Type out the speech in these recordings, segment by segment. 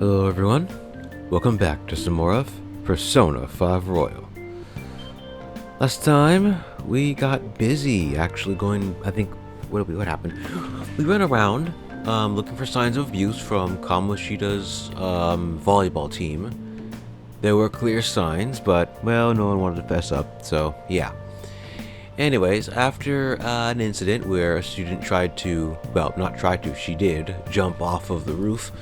Hello everyone, welcome back to some more of Persona 5 Royal. Last time, we got busy actually going, what happened? We went around looking for signs of abuse from Kamoshida's volleyball team. There were clear signs, but, well, no one wanted to fess up, so yeah. Anyways, after an incident where a student she did jump off of the roof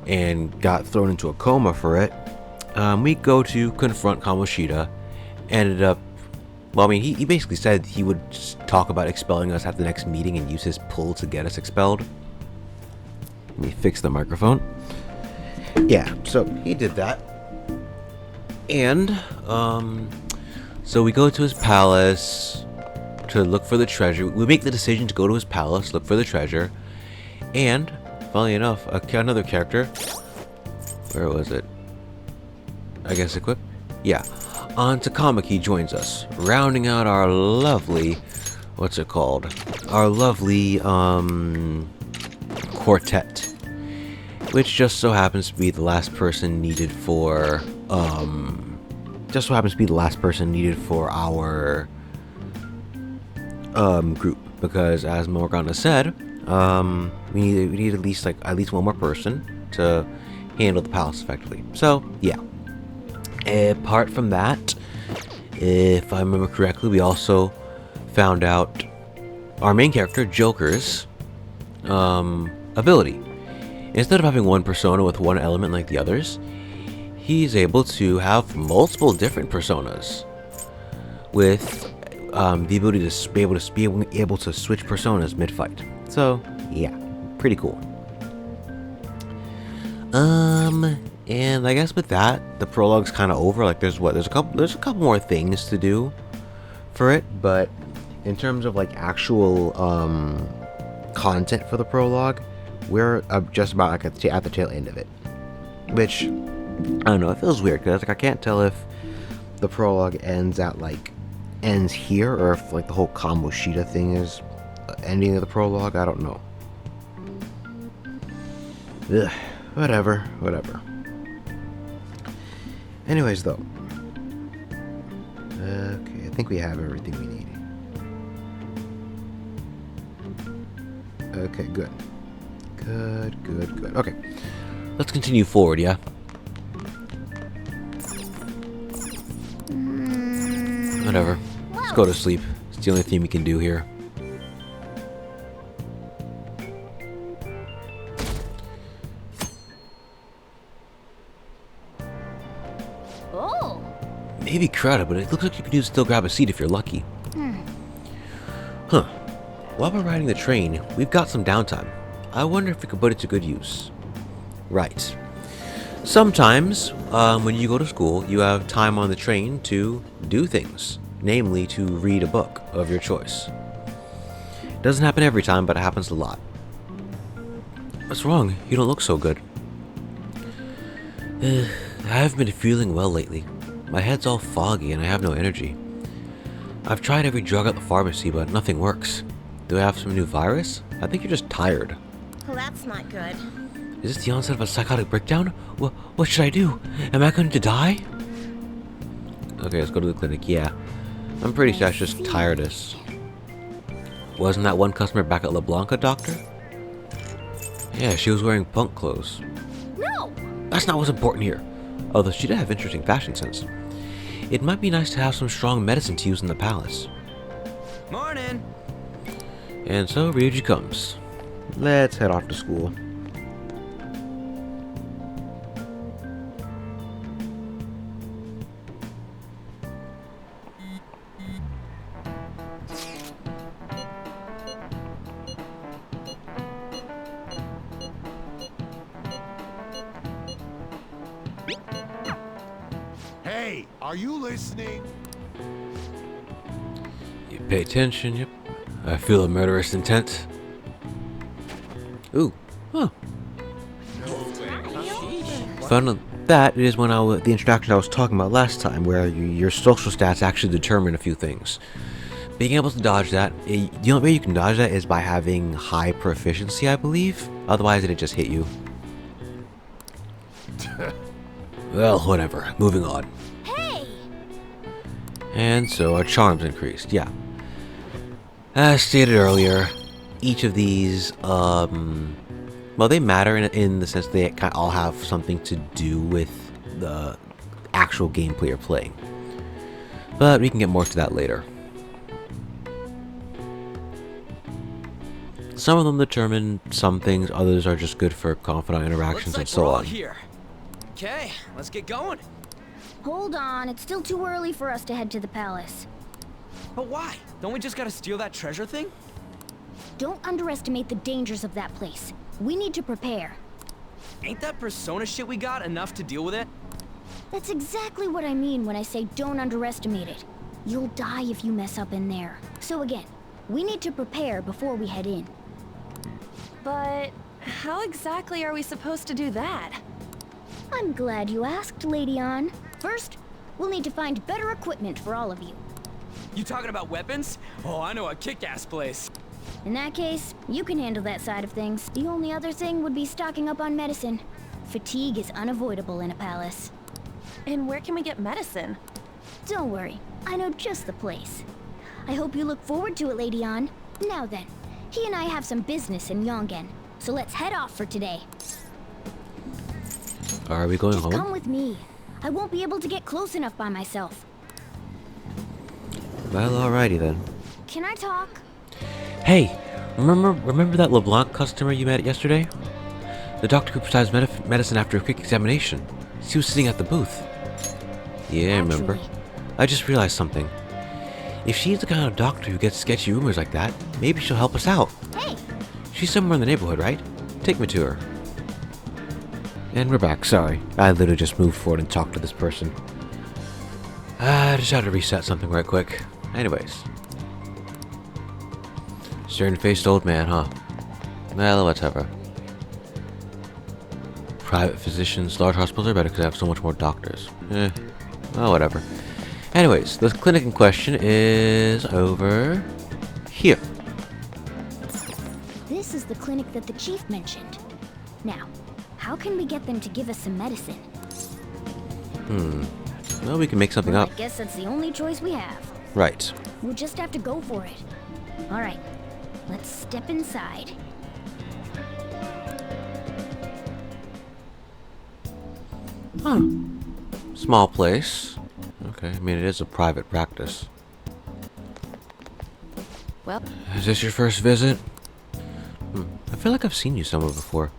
and got thrown into a coma for it, we go to confront Kamoshida. Ended up, he basically said he would talk about expelling us at the next meeting and use his pull to get us expelled. Let me fix the microphone. Yeah, so he did that. And, so we go to his palace to look for the treasure. We make the decision to go to his palace, look for the treasure, and funnily enough, another character. Where was it? I guess equip? Yeah. Takamaki joins us, rounding out our lovely, what's it called? Our lovely, quartet. Which just so happens to be the last person needed for, our, group. Because as Morgana said, we need at least one more person to handle the palace effectively. So yeah. Apart from that, if I remember correctly, we also found out our main character Joker's ability. Instead of having one persona with one element like the others, he's able to have multiple different personas with the ability to be able to switch personas mid-fight. So yeah, pretty cool. And I guess with that, the prologue's kind of over. Like there's a couple more things to do for it, but in terms of like actual content for the prologue, we're just about at the tail end of it. Which I don't know, it feels weird because I can't tell if the prologue ends here or if like the whole Kamoshida thing is ending of the prologue. I don't know. Ugh, whatever. Anyways, though. Okay, I think we have everything we need. Okay, good. Good. Okay. Let's continue forward, yeah? Whatever. Let's go to sleep. It's the only thing we can do here. Oh. Maybe crowded, but it looks like you can still grab a seat if you're lucky. Huh. While we're riding the train, we've got some downtime. I wonder if we could put it to good use. Right. Sometimes, when you go to school, you have time on the train to do things. Namely, to read a book of your choice. It doesn't happen every time, but it happens a lot. What's wrong? You don't look so good. I haven't been feeling well lately. My head's all foggy and I have no energy. I've tried every drug at the pharmacy, but nothing works. Do I have some new virus? I think you're just tired. Well, that's not good. Is this the onset of a psychotic breakdown? What should I do? Am I going to die? Okay, let's go to the clinic. Yeah. I'm pretty sure that's just tiredness. Wasn't that one customer back at La Blanca, doctor? Yeah, she was wearing punk clothes. No! That's not what's important here. Although she did have interesting fashion sense. It might be nice to have some strong medicine to use in the palace. Morning! And so Ryuji comes. Let's head off to school. Hey, are you listening? You pay attention, yep. I feel a murderous intent. Ooh. Huh. Fun. That is when the introduction I was talking about last time, where your social stats actually determine a few things. Being able to dodge that, the only way you can dodge that is by having high proficiency, I believe. Otherwise, it'd just hit you. Well, whatever. Moving on. Hey! And so our charms increased. Yeah. As stated earlier, each of these, well, they matter in the sense they all have something to do with the actual gameplay you're playing. But we can get more to that later. Some of them determine some things, others are just good for confidant interactions and so we're all on. here. Okay, let's get going. Hold on, it's still too early for us to head to the palace. But why? Don't we just gotta steal that treasure thing? Don't underestimate the dangers of that place. We need to prepare. Ain't that persona shit we got enough to deal with it? That's exactly what I mean when I say don't underestimate it. You'll die if you mess up in there. So again, we need to prepare before we head in. But how exactly are we supposed to do that? I'm glad you asked, Lady Ann. First, we'll need to find better equipment for all of you. You talking about weapons? Oh, I know a kick-ass place. In that case, you can handle that side of things. The only other thing would be stocking up on medicine. Fatigue is unavoidable in a palace. And where can we get medicine? Don't worry, I know just the place. I hope you look forward to it, Lady Ann. Now then, he and I have some business in Yongen, so let's head off for today. Are we going Just home? come with me. I won't be able to get close enough by myself. Well, alrighty then. Can I talk? Hey, remember that LeBlanc customer you met yesterday? The doctor who prescribes medicine after a quick examination. She was sitting at the booth. Yeah, I remember. Naturally. I just realized something. If she's the kind of doctor who gets sketchy rumors like that, maybe she'll help us out. Hey! She's somewhere in the neighborhood, right? Take me to her. And we're back, sorry. I literally just moved forward and talked to this person. I just had to reset something right quick. Anyways. Stern-faced old man, huh? Well, whatever. Private physicians, large hospitals are better because they have so much more doctors. Well, whatever. Anyways, the clinic in question is over here. This is the clinic that the chief mentioned. Now, how can we get them to give us some medicine? Well, we can make something Well, up. I guess that's the only choice we have. Right. We'll just have to go for it. All right, let's step inside. Huh. Small place. Okay, I mean, it is a private practice. Well, Is this your first visit? I feel like I've seen you somewhere before.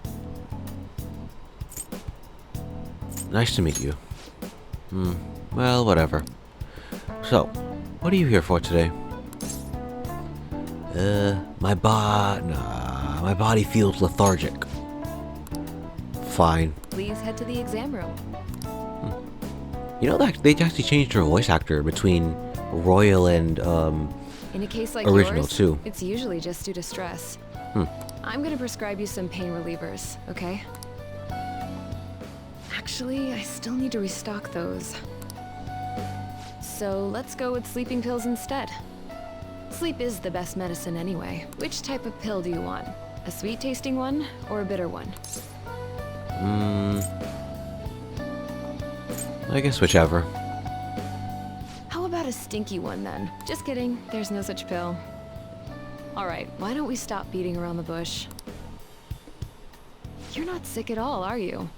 Nice to meet you. Well, whatever. So, what are you here for today? My body feels lethargic. Fine. please head to the exam room. You know that they actually changed her voice actor between Royal and In a case like Original, yours, too. it's usually just due to stress. I'm gonna prescribe you some pain relievers, okay? Actually, I still need to restock those. So let's go with sleeping pills instead. Sleep is the best medicine anyway. Which type of pill do you want? A sweet-tasting one or a bitter one? I guess whichever. How about a stinky one then? Just kidding, there's no such pill. Alright, why don't we stop beating around the bush? You're not sick at all, are you?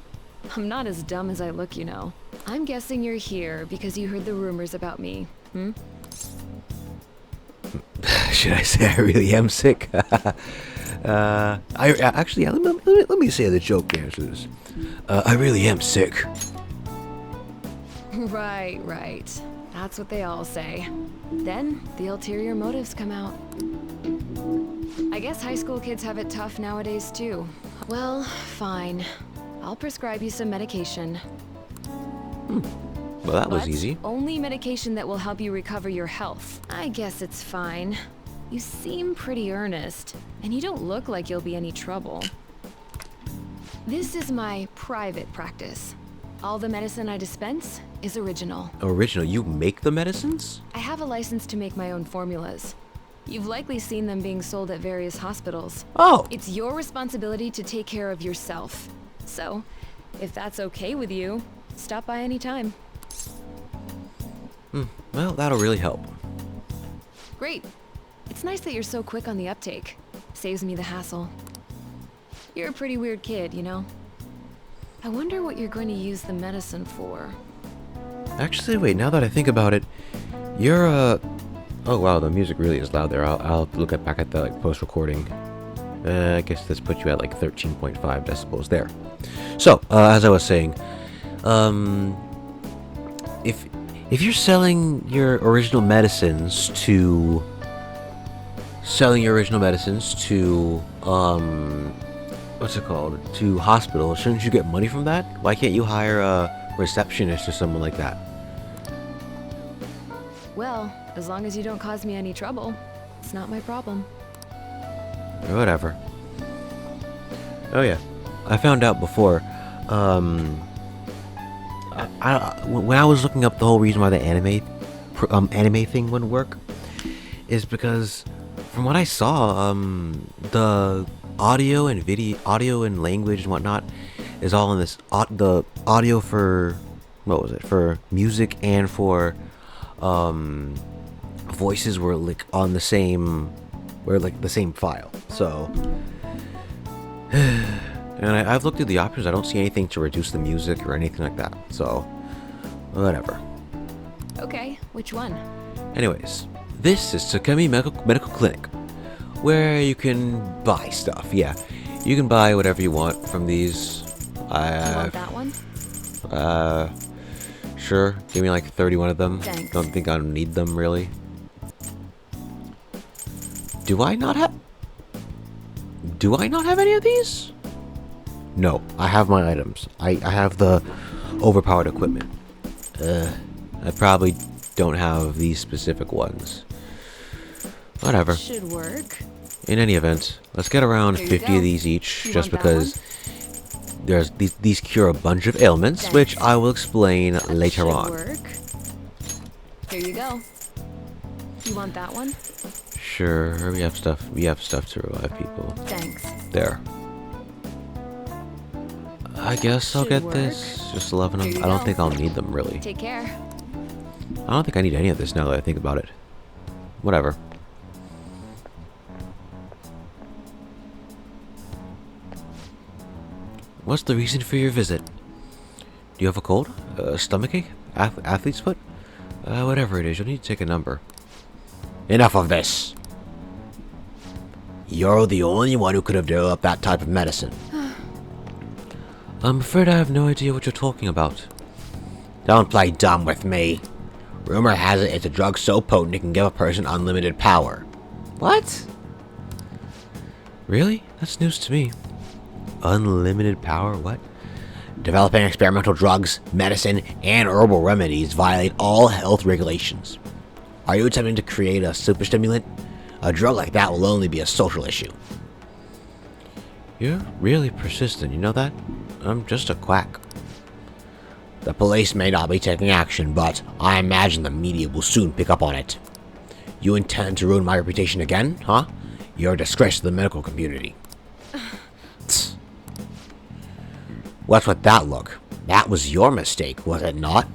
I'm not as dumb as I look, you know. I'm guessing you're here because you heard the rumors about me, hmm? Should I say I really am sick? I actually, yeah, let me say the joke answer this. I really am sick. Right, right. That's what they all say. Then, the ulterior motives come out. I guess high school kids have it tough nowadays, too. Well, fine. I'll prescribe you some medication. Well, that was But easy. only medication that will help you recover your health. I guess it's fine. You seem pretty earnest, and you don't look like you'll be any trouble. This is my private practice. All the medicine I dispense is original. Original, you make the medicines? I have a license to make my own formulas. You've likely seen them being sold at various hospitals. Oh, It's your responsibility to take care of yourself. So, If that's okay with you, stop by anytime. Well, that'll really help. Great. It's nice that you're so quick on the uptake. Saves me the hassle. You're a pretty weird kid, you know? I wonder what you're going to use the medicine for. Actually, wait, now that I think about it, you're, oh wow, the music really is loud there. I'll look back at the, like, post-recording. I guess this puts you at, like, 13.5 decibels there. So, as I was saying, if you're selling your original medicines to what's it called, to hospitals, shouldn't you get money from that? Why can't you hire a receptionist or someone like that? Well, as long as you don't cause me any trouble, it's not my problem. Or whatever. Oh yeah, I found out before, when I was looking up the whole reason why the anime thing wouldn't work, is because from what I saw, the audio and language and whatnot is all in this. The audio for for music and for voices were like on the same, the same file. So, and I've looked through the options. I don't see anything to reduce the music or anything like that. So, whatever. Okay, which one? Anyways, this is Takemi Medical Clinic, where you can buy stuff. Yeah, you can buy whatever you want from these. You want that one? Sure. Give me like 31 of them. Thanks. Don't think I need them really. Do I not have any of these? No, I have my items. I have the overpowered equipment. I probably don't have these specific ones. Whatever. Should work. In any event, let's get around Here you 50 go. of these each, You just want that because there's these cure a bunch of ailments, Thanks. which I will explain later Should on. work. Here you go. You want that one? Sure, we have stuff to revive people. Thanks. There. I guess I'll Should get work. this. Just 11 of Here them. you I don't go. think I'll need them really. Take care. I don't think I need any of this now that I think about it. Whatever. What's the reason for your visit? Do you have a cold? Stomachache? Athlete's foot? Whatever it is, you'll need to take a number. Enough of this! You're the only one who could have developed that type of medicine. I'm afraid I have no idea what you're talking about. Don't play dumb with me. Rumor has it it's a drug so potent it can give a person unlimited power. What? Really? That's news to me. Unlimited power? What? Developing experimental drugs, medicine, and herbal remedies violate all health regulations. Are you attempting to create a superstimulant? A drug like that will only be a social issue. You're really persistent, you know that? I'm just a quack. The police may not be taking action, but I imagine the media will soon pick up on it. You intend to ruin my reputation again, huh? You're a disgrace to the medical community. Tsk. What's with that look? That was your mistake, was it not?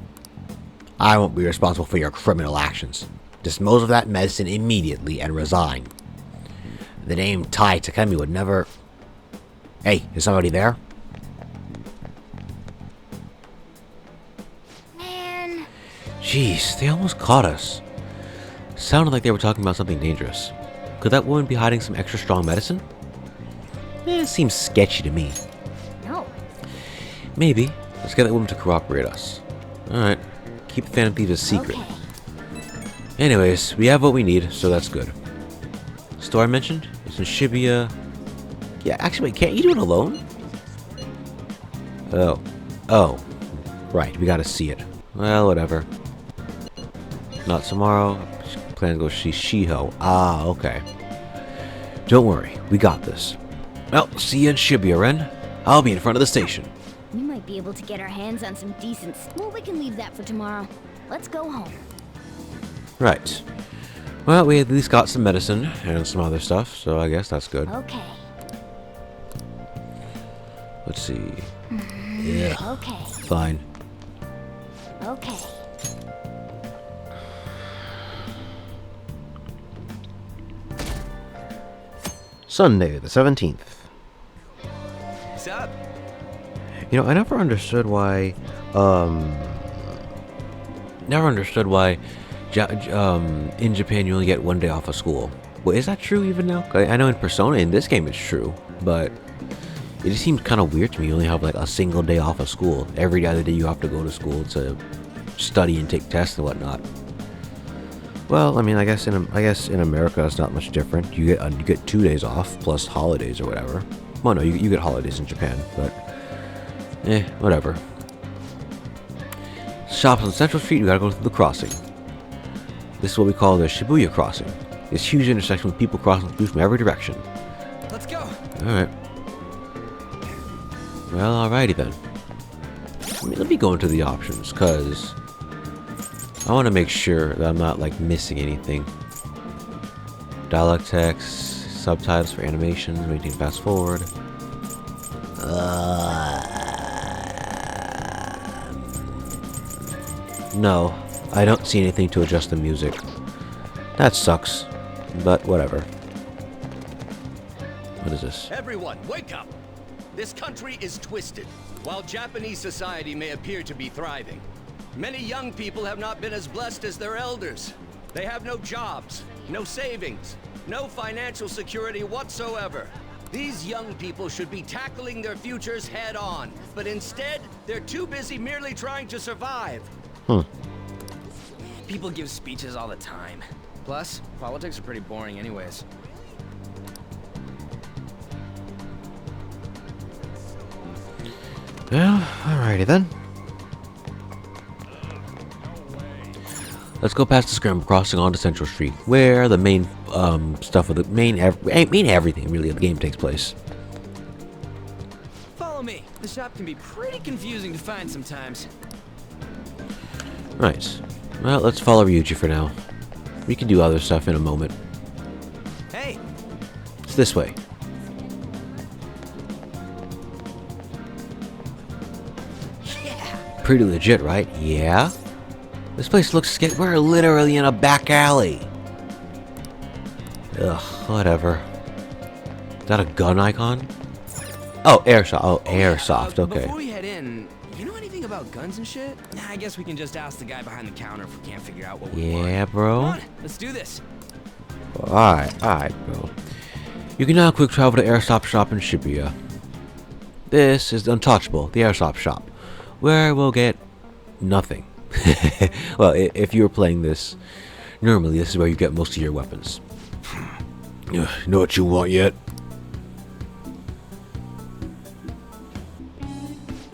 I won't be responsible for your criminal actions. Dispose of that medicine immediately and resign. The name Tai Takemi would never... Hey, is somebody there? Man. Jeez, they almost caught us. Sounded like they were talking about something dangerous. Could that woman be hiding some extra strong medicine? It seems sketchy to me. No. Maybe. Let's get that woman to cooperate us. Alright. Keep the Phantom Thieves a secret. Okay. Anyways, we have what we need, so that's good. Store I mentioned? It's in Shibuya. Yeah, actually, wait, can't you do it alone? Oh. Right, we gotta see it. Well, whatever. Not tomorrow. Plan to go see Shiho. Ah, okay. Don't worry, we got this. Well, see you in Shibuya, Ren. I'll be in front of the station. We might be able to get our hands on some decent... Well, we can leave that for tomorrow. Let's go home. Right. Well, we at least got some medicine and some other stuff, so I guess that's good. Okay. Let's see. Yeah. Okay, Fine. okay. Sunday, the 17th. What's up? You know, I never understood why, in Japan you only get 1 day off of school. Well, is that true even now? I know in Persona, in this game it's true, but it just seems kind of weird to me. You only have like a single day off of school. Every other day you have to go to school to study and take tests and whatnot. Well, I mean, I guess in America it's not much different. You get 2 days off plus holidays or whatever. Well, no, you get holidays in Japan, but whatever. Shops on Central Street. You gotta go through the crossing. This is what we call the Shibuya crossing. This huge intersection with people crossing through from every direction. Let's go. All right. Well, alrighty then. Let me go into the options, cause I want to make sure that I'm not like missing anything. Dialect text, subtitles for animations, maintain fast forward. No, I don't see anything to adjust the music. That sucks, but whatever. What is this? Everyone, wake up! This country is twisted. While Japanese society may appear to be thriving, many young people have not been as blessed as their elders. They have no jobs, no savings, no financial security whatsoever. These young people should be tackling their futures head on, but instead, they're too busy merely trying to survive. People give speeches all the time. Plus, politics are pretty boring anyways. Well, alrighty then. Let's go past the Scramble Crossing onto Central Street, where the main stuff of the main everything really of the game takes place. Follow me. The shop can be pretty confusing to find sometimes. Right. Well, let's follow Ryuji for now. We can do other stuff in a moment. Hey, It's this way. Pretty legit, right? Yeah. This place looks scary. We're literally in a back alley. Ugh, whatever. Is that a gun icon? Oh, airsoft. Oh, airsoft. Okay. Before we head in, you know anything about guns and shit? Nah, I guess we can just ask the guy behind the counter if we can't figure out what we want. Yeah, bro. Come on, let's do this. Alright, bro. You can now quick travel to Airsoft Shop in Shibuya. This is Untouchable, the Airsoft Shop, where we'll get nothing. Well, if you were playing this, normally this is where you get most of your weapons. You know what you want yet?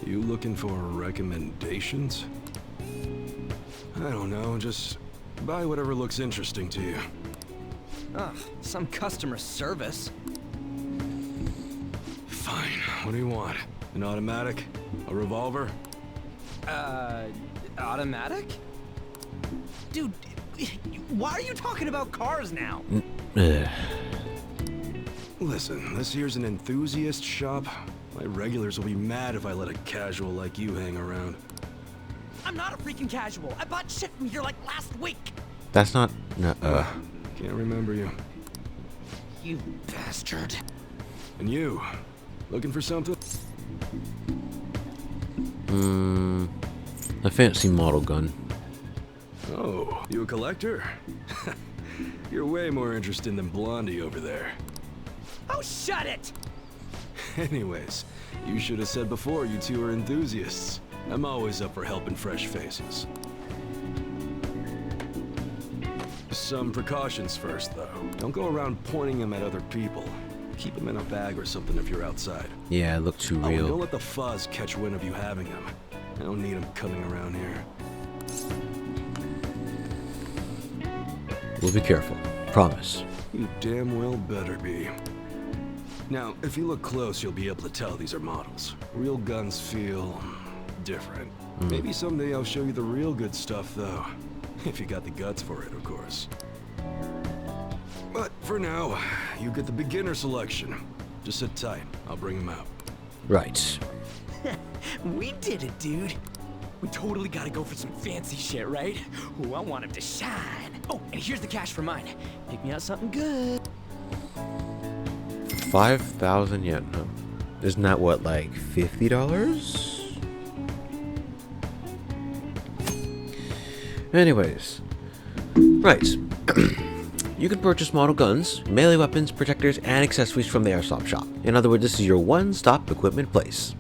You looking for recommendations? I don't know, just buy whatever looks interesting to you. Ugh, some customer service. Fine, what do you want? An automatic? A revolver? Automatic? Dude, why are you talking about cars now? Listen, this here's an enthusiast shop. My regulars will be mad if I let a casual like you hang around. I'm not a freaking casual. I bought shit from here like last week. That's not... No, Can't remember you. You bastard. And you? Looking for something? a fancy model gun. Oh, you a collector? You're way more interesting than Blondie over there. Oh, shut it! Anyways, you should have said before you two are enthusiasts. I'm always up for helping fresh faces. Some precautions first, though. Don't go around pointing them at other people. Keep them in a bag or something if you're outside. Yeah, it looked too Oh, and real. don't let the fuzz catch wind of you having them. I don't need them coming around here. We'll be careful. Promise. You damn well better be. Now, if you look close, you'll be able to tell these are models. Real guns feel different. Maybe someday I'll show you the real good stuff, though. If you got the guts for it, of course. But for now, you get the beginner selection. Just sit tight. I'll bring them out. Right. We did it, dude. We totally gotta go for some fancy shit, right? Ooh, I want him to shine. Oh, and here's the cash for mine. Pick me out something good. 5,000 yen. Huh? Isn't that what, like $50? Anyways, right. You can purchase model guns, melee weapons, protectors, and accessories from the airsoft shop. In other words, this is your one-stop equipment place.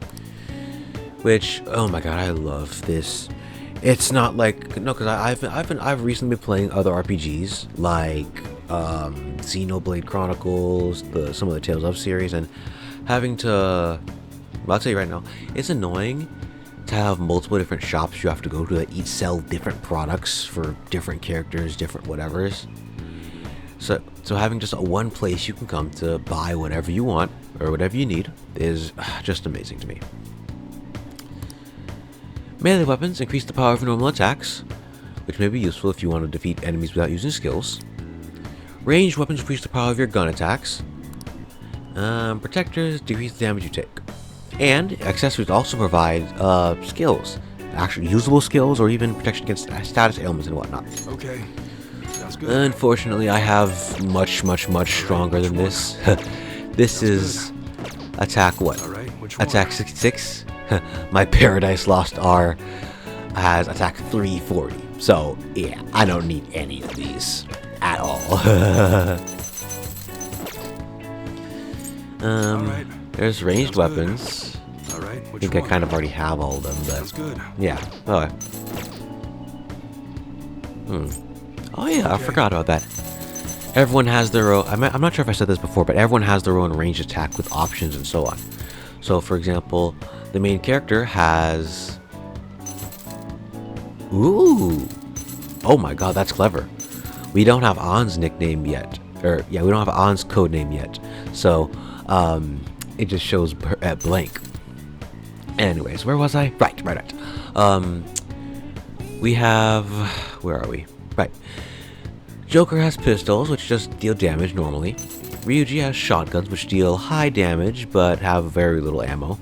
Which, oh my god, I love this. It's not like, no, because I've recently been playing other RPGs like Xenoblade Chronicles, some of the Tales of series, and having to, well, I'll tell you right now, it's annoying to have multiple different shops you have to go to that each sell different products for different characters, different whatevers. So having just one place you can come to buy whatever you want or whatever you need is just amazing to me. Melee weapons increase the power of normal attacks, which may be useful if you want to defeat enemies without using skills. Ranged weapons increase the power of your gun attacks. Protectors decrease the damage you take. And accessories also provide skills, actually usable skills, or even protection against status ailments and whatnot. Okay, sounds good. Unfortunately, I have much stronger than this. This is attack what? All right, which one? Attack 66. My Paradise Lost R has attack 340. So yeah, I don't need any of these at all. Alright. There's ranged Sounds good. weapons. All right, I which think one? I kind of already have all of them, Sounds but good. yeah. Okay. Oh yeah, I Okay. forgot about that. Everyone has their own. I'm not sure if I said this before, but everyone has their own ranged attack with options and so on. So, for example, the main character has. Ooh! Oh my god, that's clever. We don't have An's nickname yet, or yeah, we don't have An's code name yet. So, it just shows at blank. Anyways, where was I? Right. We have. Where are we? Right. Joker has pistols, which just deal damage normally. Ryuji has shotguns, which deal high damage, but have very little ammo.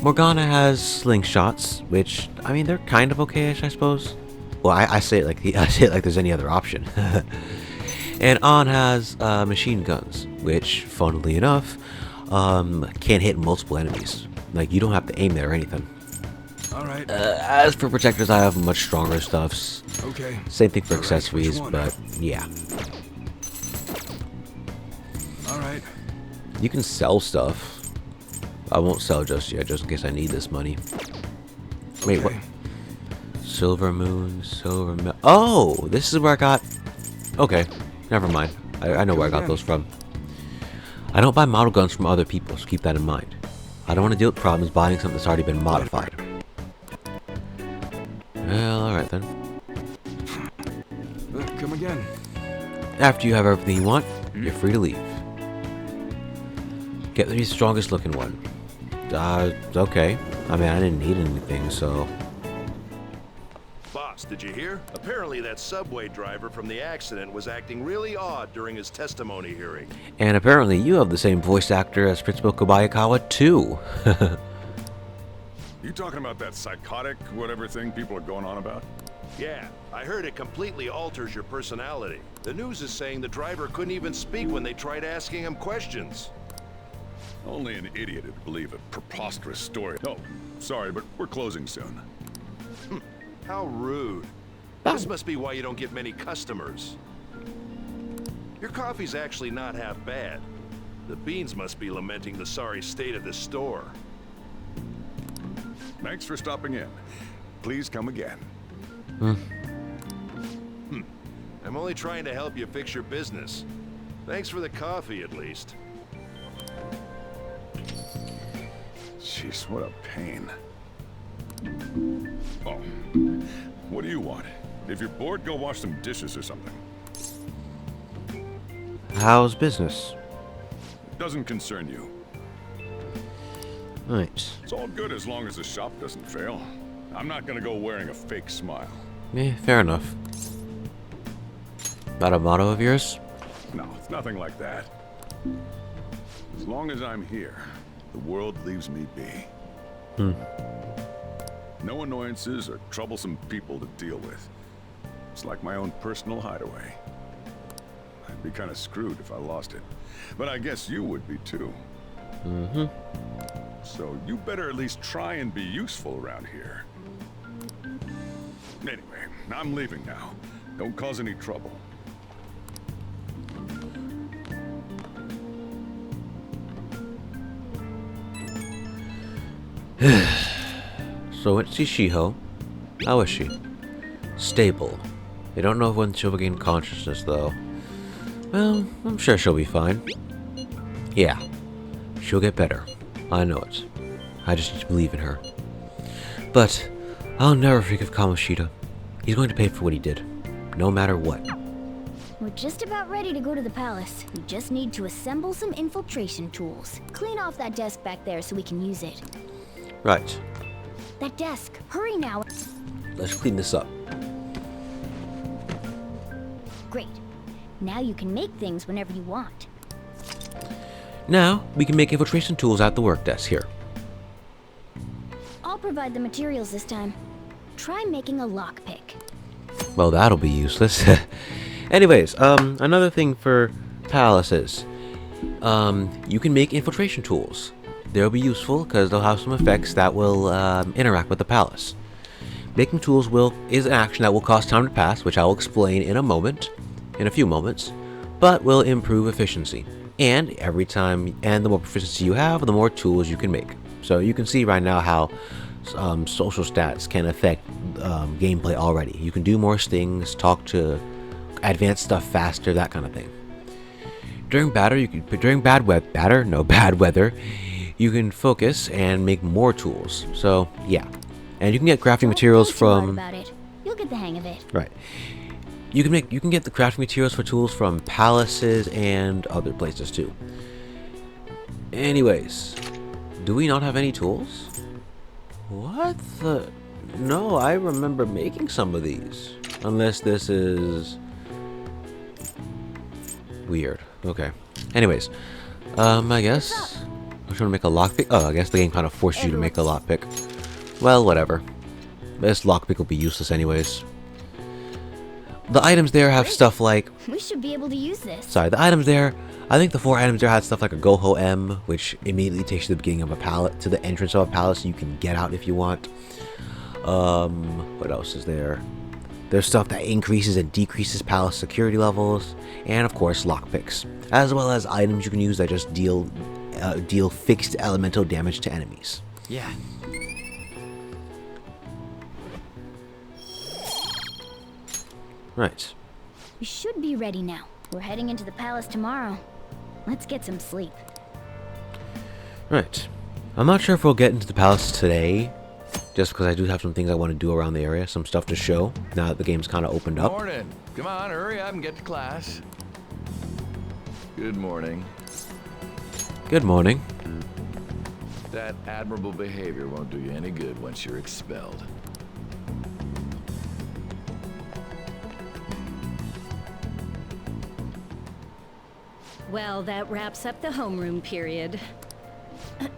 Morgana has slingshots, which, I mean, they're kind of okay-ish, I suppose. Well, I say it like there's any other option. And An has machine guns, which, funnily enough, can hit multiple enemies. Like, you don't have to aim there or anything. All right. As for protectors, I have much stronger stuffs. Okay. Same thing for All right, accessories, which one? but yeah. All right. You can sell stuff. I won't sell just yet, just in case I need this money. Wait, what? Okay. Silver Moon, Oh, this is where I got. Okay, never mind. I know where I got those from. I don't buy model guns from other people, so keep that in mind. I don't want to deal with problems buying something that's already been modified. Well, alright then. Come again. After you have everything you want, you're free to leave. Get the strongest looking one. Okay. I mean, I didn't need anything, so. Boss, did you hear? Apparently that subway driver from the accident was acting really odd during his testimony hearing. And apparently you have the same voice actor as Principal Kobayakawa, too. You talking about that psychotic whatever thing people are going on about? Yeah, I heard it completely alters your personality. The news is saying the driver couldn't even speak when they tried asking him questions. Only an idiot would believe a preposterous story. Oh, sorry, but we're closing soon. How rude. This must be why you don't get many customers. Your coffee's actually not half bad. The beans must be lamenting the sorry state of this store. Thanks for stopping in. Please come again. I'm only trying to help you fix your business. Thanks for the coffee, at least. Jeez, what a pain. Oh, what do you want? If you're bored, go wash some dishes or something. How's business? Doesn't concern you. Right. It's all good as long as the shop doesn't fail. I'm not gonna go wearing a fake smile. Yeah, fair enough. That a motto of yours? No, it's nothing like that. As long as I'm here, the world leaves me be. No annoyances or troublesome people to deal with. It's like my own personal hideaway. I'd be kind of screwed if I lost it. But I guess you would be too. So you better at least try and be useful around here. Anyway, I'm leaving now. Don't cause any trouble. So it's Shiho. How is she? Stable. They don't know when she'll regain consciousness, though. Well, I'm sure she'll be fine. Yeah, she'll get better. I know it. I just need to believe in her. But I'll never forgive Kamoshida. He's going to pay for what he did, no matter what. We're just about ready to go to the palace. We just need to assemble some infiltration tools. Clean off that desk back there so we can use it. Right. That desk. Hurry now. Let's clean this up. Great. Now you can make things whenever you want. Now, we can make infiltration tools at the work desk here. I'll provide the materials this time. Try making a lockpick. Well, that'll be useless. Anyways, another thing for palaces. You can make infiltration tools. They'll be useful because they'll have some effects that will interact with the palace. Making tools is an action that will cost time to pass, which I'll explain in a few moments, but will improve efficiency. And the more proficiency you have, the more tools you can make. So you can see right now how social stats can affect gameplay already. You can do more things, talk to advanced stuff faster, that kind of thing. During bad weather, you can focus and make more tools. So yeah, and you can get crafting materials from. About it. You'll get the hang of it. Right. You can get the crafting materials for tools from palaces and other places too. Anyways, do we not have any tools? What the? No, I remember making some of these. Unless this is weird. Okay. Anyways, I guess I'm trying to make a lockpick. Oh, I guess the game kind of forces you to make a lockpick. Well, whatever. This lockpick will be useless anyways. The items there have stuff like... We should be able to use this. Sorry, the items there... I think the 4 items there had stuff like a Goho M, which immediately takes you to the beginning of a palace, to the entrance of a palace. You can get out if you want. What else is there? There's stuff that increases and decreases palace security levels, and of course lockpicks, as well as items you can use that just deal fixed elemental damage to enemies. Yeah. Right. We should be ready now. We're heading into the palace tomorrow. Let's get some sleep. Right. I'm not sure if we'll get into the palace today, just because I do have some things I want to do around the area, some stuff to show, now that the game's kind of opened up. Morning. Come on, hurry up and get to class. Good morning. Good morning. That admirable behavior won't do you any good once you're expelled. Well, that wraps up the homeroom period.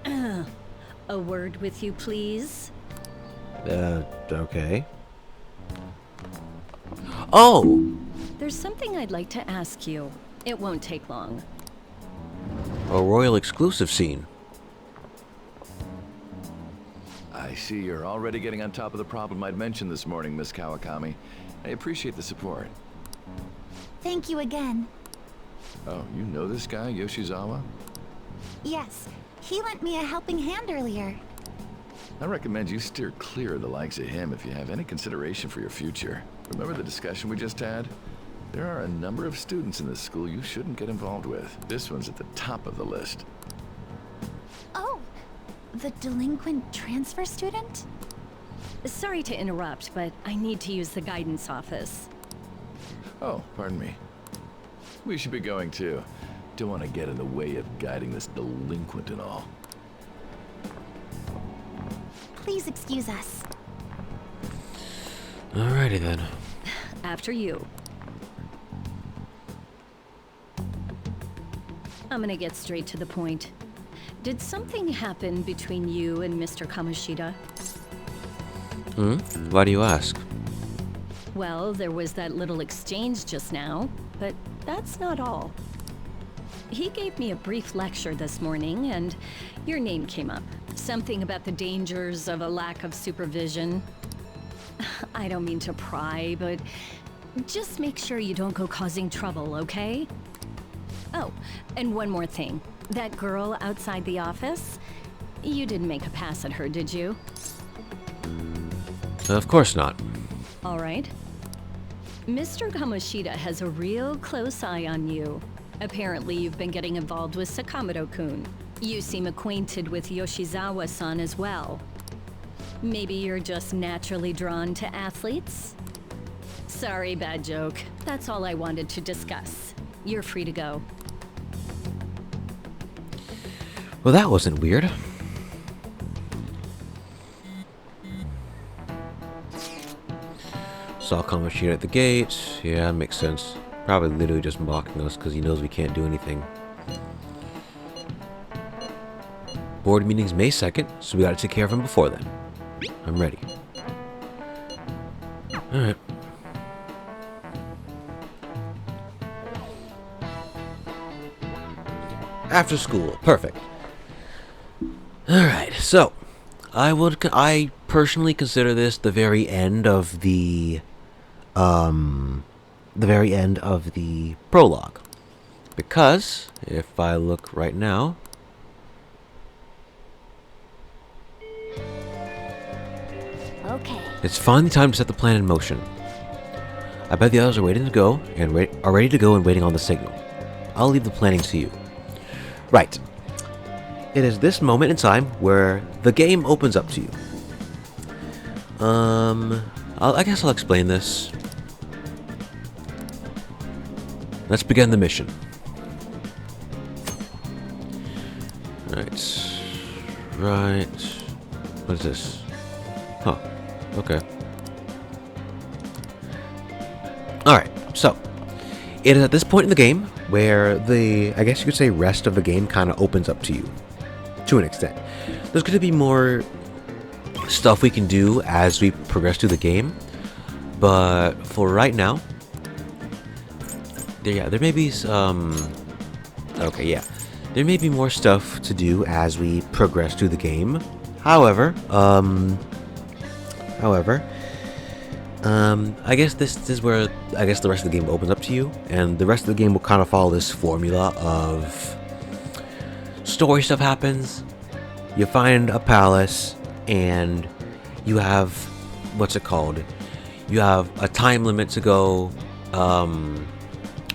A word with you, please? Okay. Oh! There's something I'd like to ask you. It won't take long. A royal exclusive scene. I see you're already getting on top of the problem I'd mentioned this morning, Miss Kawakami. I appreciate the support. Thank you again. Oh, you know this guy, Yoshizawa? Yes, he lent me a helping hand earlier. I recommend you steer clear of the likes of him if you have any consideration for your future. Remember the discussion we just had? There are a number of students in this school you shouldn't get involved with. This one's at the top of the list. Oh, the delinquent transfer student? Sorry to interrupt, but I need to use the guidance office. Oh, pardon me. We should be going too. Don't want to get in the way of guiding this delinquent and all. Please excuse us. Alrighty then. After you. I'm gonna get straight to the point. Did something happen between you and Mr. Kamoshida? Why do you ask? Well, there was that little exchange just now, but that's not all. He gave me a brief lecture this morning, and your name came up. Something about the dangers of a lack of supervision. I don't mean to pry, but just make sure you don't go causing trouble, okay? Oh, and one more thing. That girl outside the office? You didn't make a pass at her, did you? Of course not. All right. Mr. Kamoshida has a real close eye on you. Apparently, you've been getting involved with Sakamoto-kun. You seem acquainted with Yoshizawa-san as well. Maybe you're just naturally drawn to athletes? Sorry, bad joke. That's all I wanted to discuss. You're free to go. Well, that wasn't weird. Saw Kamoshida at the gate. Yeah, makes sense. Probably literally just mocking us because he knows we can't do anything. Board meeting's May 2nd, so we gotta take care of him before then. I'm ready. Alright. After school. Perfect. Alright, so I personally consider this the very end of the prologue. Because if I look right now, Okay. it's finally time to set the plan in motion. I bet the others are waiting to go and are ready to go and waiting on the signal. I'll leave the planning to you. Right. It is this moment in time where the game opens up to you. I guess I'll explain this. Let's begin the mission. Right. What is this? Huh. Okay. Alright, so it is at this point in the game where I guess you could say rest of the game kind of opens up to you. To an extent. There's going to be more stuff we can do as we progress through the game. But for right now, there may be some... Okay, yeah. There may be more stuff to do as we progress through the game. However, I guess this is where the rest of the game opens up to you, and the rest of the game will kind of follow this formula of story stuff happens, you find a palace, and you have you have a time limit to go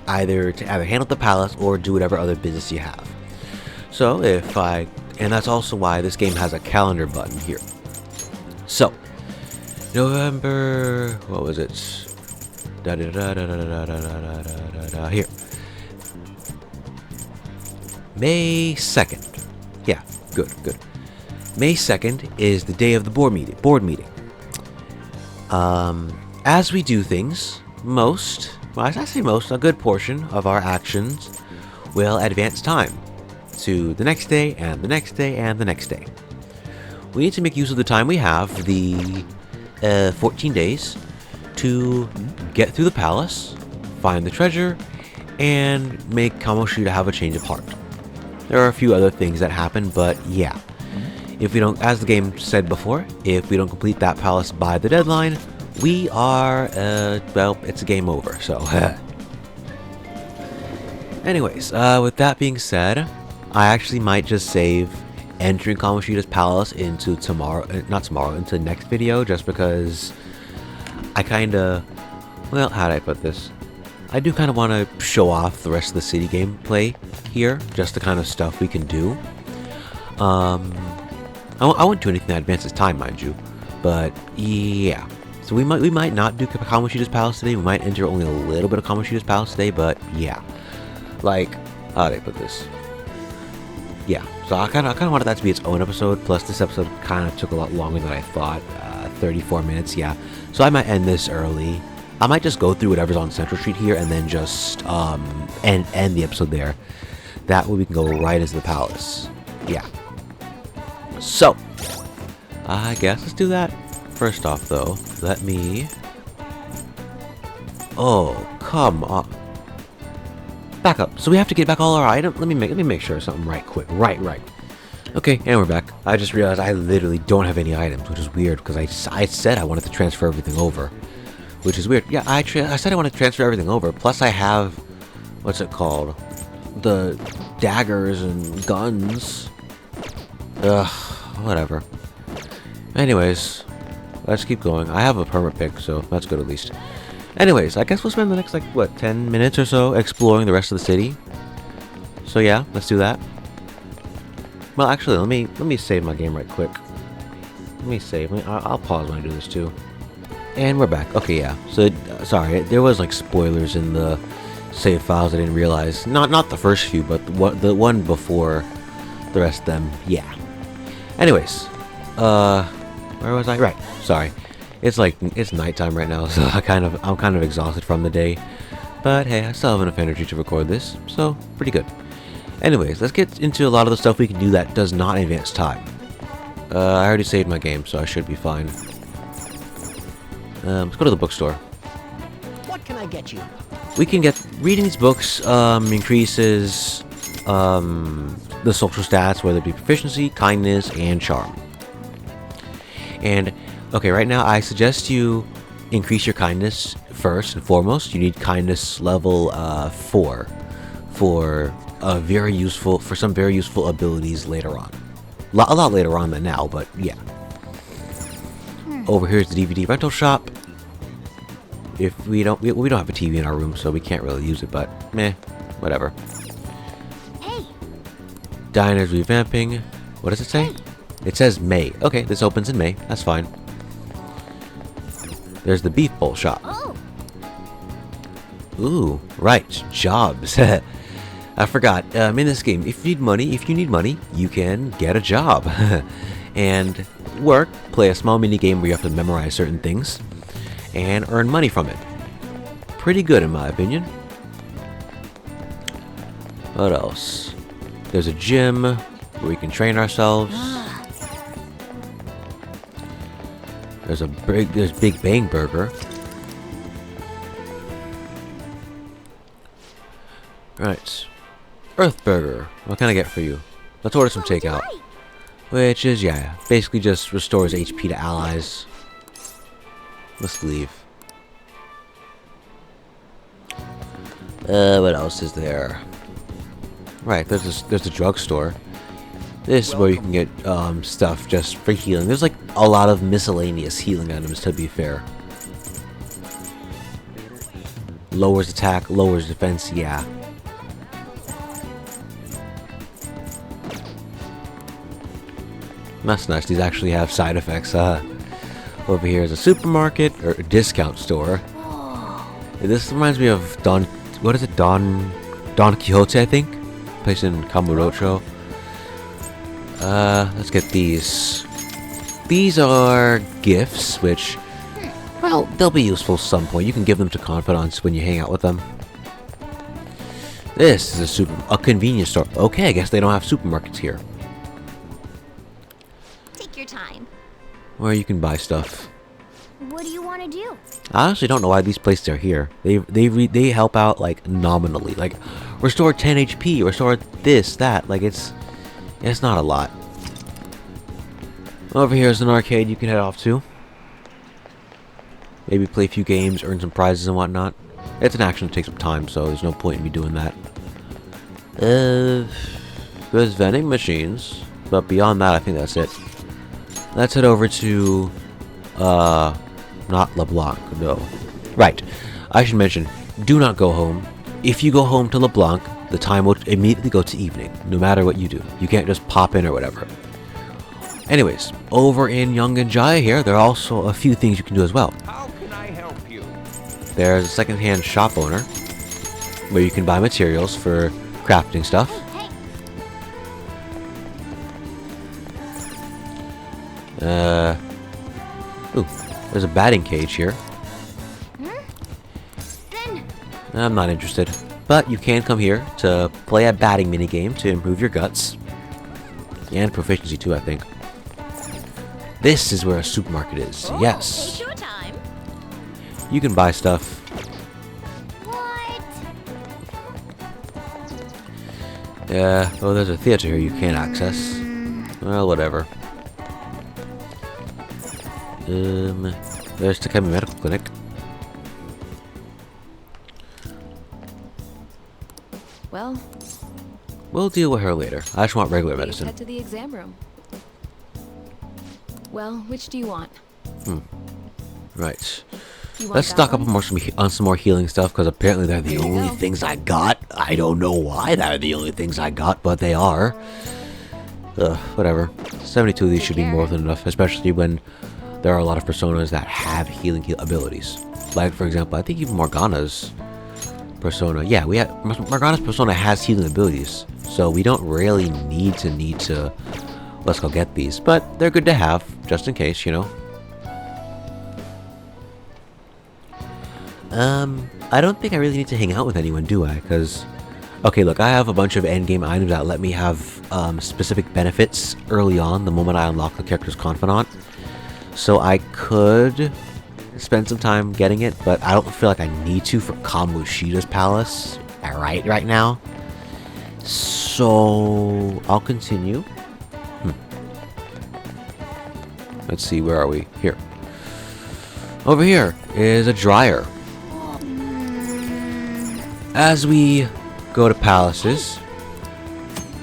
either handle the palace or do whatever other business you have. So and that's also why this game has a calendar button here. So November, what was it? Here. May 2nd. Yeah, good. May 2nd is the day of the board meeting. As we do things, a good portion of our actions will advance time to the next day and the next day and the next day. We need to make use of the time we have, the 14 days, to get through the palace, find the treasure, and make Kamoshida have a change of heart. There are a few other things that happen, but yeah. If we don't, as the game said before, if we don't complete that palace by the deadline, we are, well, it's a game over, so. Anyways, with that being said, I actually might just save entering Kamoshida's palace into into the next video, just because I kinda, well, how do I put this? I do kind of want to show off the rest of the city gameplay here, just the kind of stuff we can do. I won't do anything that advances time, mind you, but yeah. So we might not do Kamoshida's palace today. We might enter only a little bit of Kamoshida's palace today, but yeah. Like, how do I put this? Yeah, so I kind of wanted that to be its own episode, plus this episode kind of took a lot longer than I thought, 34 minutes, yeah. So I might end this early. I might just go through whatever's on Central Street here and then just end the episode there. That way we can go right into the palace. Yeah, So, I guess let's do that. First off, though, let me... Oh, come on. Back up. So we have to get back all our items? Let me make sure of something right quick. Right. Okay, and we're back. I just realized I literally don't have any items, which is weird, because I said I wanted to transfer everything over. Which is weird. Yeah, I said I wanted to transfer everything over, plus I have... What's it called? The daggers and guns. Ugh, whatever. Anyways, let's keep going. I have a permit pick, so that's good at least. Anyways, I guess we'll spend the next, like, what, 10 minutes or so exploring the rest of the city. So yeah, let's do that. Well, actually, let me save my game right quick. Let me save. I'll pause when I do this too. And we're back. Okay, yeah. So, sorry, there was like spoilers in the save files I didn't realize. Not the first few, but the one before the rest of them. Yeah. Anyways, where was I? Right. Sorry. It's nighttime right now, so I'm kind of exhausted from the day. But hey, I still have enough energy to record this, so pretty good. Anyways, let's get into a lot of the stuff we can do that does not advance time. I already saved my game, so I should be fine. Let's go to the bookstore. What can I get you? We can get... Reading these books increases the social stats, whether it be proficiency, kindness, and charm. And, okay, right now I suggest you increase your kindness first and foremost. You need kindness level 4 for some very useful abilities later on. A lot later on than now, but yeah. Over here's the DVD rental shop. If we don't have a TV in our room, so we can't really use it, but meh, whatever. Hey. Diners revamping. What does it say? Hey. It says May. Okay, this opens in May. That's fine. There's the beef bowl shop. Oh. Ooh, right, jobs. I forgot. In this game, if you need money, you can get a job and work. Play a small mini game where you have to memorize certain things and earn money from it. Pretty good, in my opinion. What else? There's a gym where we can train ourselves. There's Big Bang Burger. Right. Earth Burger. What can I get for you? Let's order some takeout. Which is, yeah, basically just restores HP to allies. Let's leave. What else is there? Right, there's a drugstore. This is where you can get stuff just for healing. There's like a lot of miscellaneous healing items, to be fair. Lowers attack, lowers defense, yeah. That's nice. These actually have side effects. Over here is a supermarket or a discount store. This reminds me of Don Quixote, I think, placed in Kamurocho. Let's get these. These are gifts, which, well, they'll be useful at some point. You can give them to confidants when you hang out with them. This is a convenience store. Okay, I guess they don't have supermarkets here. Your time. Where you can buy stuff. What do you want to do? I honestly don't know why these places are here. They help out like nominally, like restore 10 HP, restore this, that. Like it's not a lot. Over here is an arcade you can head off to. Maybe play a few games, earn some prizes and whatnot. It's an action that takes some time, so there's no point in me doing that. There's vending machines, but beyond that, I think that's it. Let's head over to, not LeBlanc, no. Right, I should mention, do not go home. If you go home to LeBlanc, the time will immediately go to evening, no matter what you do. You can't just pop in or whatever. Anyways, over in Yongen Jaya here, there are also a few things you can do as well. How can I help you? There's a secondhand shop owner, where you can buy materials for crafting stuff. Ooh, there's a batting cage here. I'm not interested. But you can come here to play a batting minigame to improve your guts. And proficiency too, I think. This is where a supermarket is. Yes. Take your time. You can buy stuff. What? Yeah. Oh, there's a theater here you can't access. Well, whatever. There's Takemi Medical Clinic. Well, We'll deal with her later. I just want regular please medicine. head to the exam room. Well, which do you want? Right. You want Let's that stock up one? on some more healing stuff, because apparently they're the Here you only go. things I got. I don't know why they're the only things I got, but they are. Whatever. 72 of these Take should be care. more than enough, especially when there are a lot of personas that have healing abilities. Like, for example, I think even Morgana's persona. Yeah, Morgana's persona has healing abilities, so we don't really need to let's go get these, but they're good to have just in case, you know. I don't think I really need to hang out with anyone, do I? Because, okay, look, I have a bunch of endgame items that let me have specific benefits early on, the moment I unlock the character's confidant. So I could spend some time getting it, but I don't feel like I need to for Kamoshida's palace right now. So I'll continue. Let's see, where are we? Here. Over here is a dryer. As we go to palaces,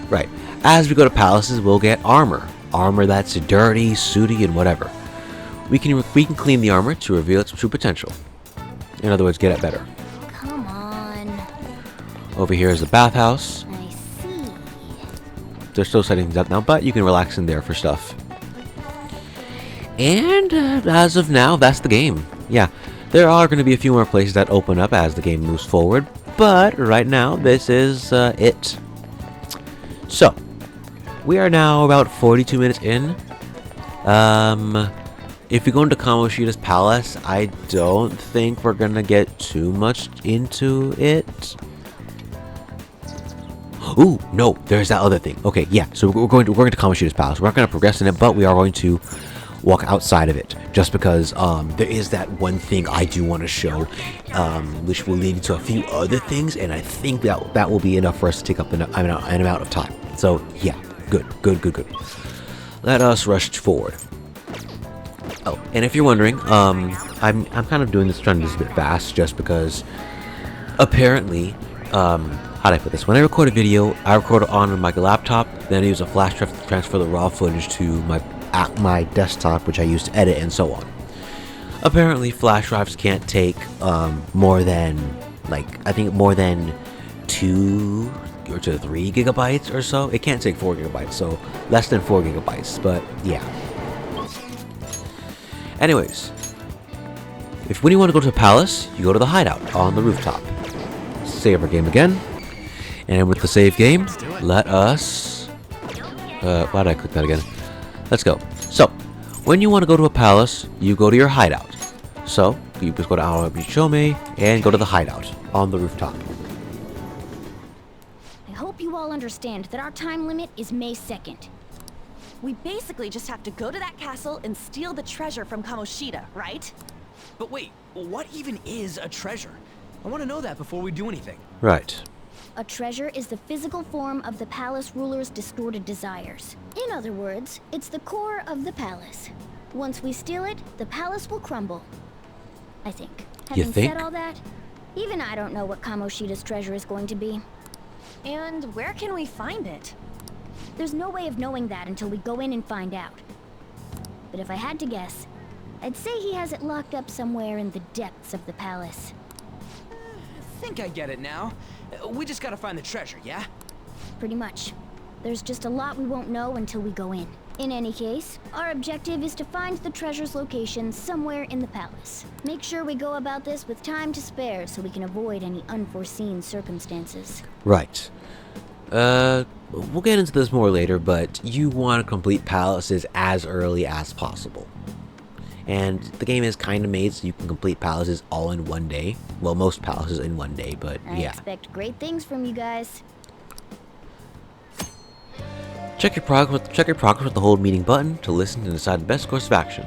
right, as we go to palaces, we'll get armor. Armor that's dirty, sooty, and whatever. We can clean the armor to reveal its true potential. In other words, get it better. Come on. Over here is the bathhouse. I see. They're still setting things up now, but you can relax in there for stuff. And as of now, that's the game. Yeah, there are going to be a few more places that open up as the game moves forward, but right now, this is it. So, we are now about 42 minutes in. If we go into Kamoshida's palace, I don't think we're gonna get too much into it. Ooh, no, there's that other thing. Okay, yeah, so we're going to Kamoshida's palace. We're not gonna progress in it, but we are going to walk outside of it, just because there is that one thing I do want to show, which will lead to a few other things, and I think that will be enough for us to take up an amount of time. So yeah, good. Let us rush forward. Oh, and if you're wondering, I'm kind of doing this, trying to do this a bit fast, just because apparently, how do I put this? When I record a video, I record it on my laptop, then I use a flash drive to transfer the raw footage to my desktop, which I use to edit and so on. Apparently, flash drives can't take more than, I think more than 2 or 3 gigabytes or so. It can't take 4 gigabytes, so less than 4 gigabytes, but yeah. Anyways, when you want to go to the palace, you go to the hideout on the rooftop. Save our game again. And with the save game, let us... why did I click that again? Let's go. So, when you want to go to a palace, you go to your hideout. So, you just go to Aoba Bichome and go to the hideout on the rooftop. I hope you all understand that our time limit is May 2nd. We basically just have to go to that castle and steal the treasure from Kamoshida, right? But wait, what even is a treasure? I want to know that before we do anything. Right. A treasure is the physical form of the palace ruler's distorted desires. In other words, it's the core of the palace. Once we steal it, the palace will crumble. I think. You Having think? said all that, even I don't know what Kamoshida's treasure is going to be. And where can we find it? There's no way of knowing that until we go in and find out. But if I had to guess, I'd say he has it locked up somewhere in the depths of the palace. I think I get it now. We just gotta find the treasure, yeah? Pretty much. There's just a lot we won't know until we go in. In any case, our objective is to find the treasure's location somewhere in the palace. Make sure we go about this with time to spare so we can avoid any unforeseen circumstances. Right. We'll get into this more later, but you want to complete palaces as early as possible. And the game is kind of made so you can complete palaces all in one day. Well, most palaces in one day, but I yeah. expect great things from you guys. Check your progress with the hold meeting button to listen and decide the best course of action.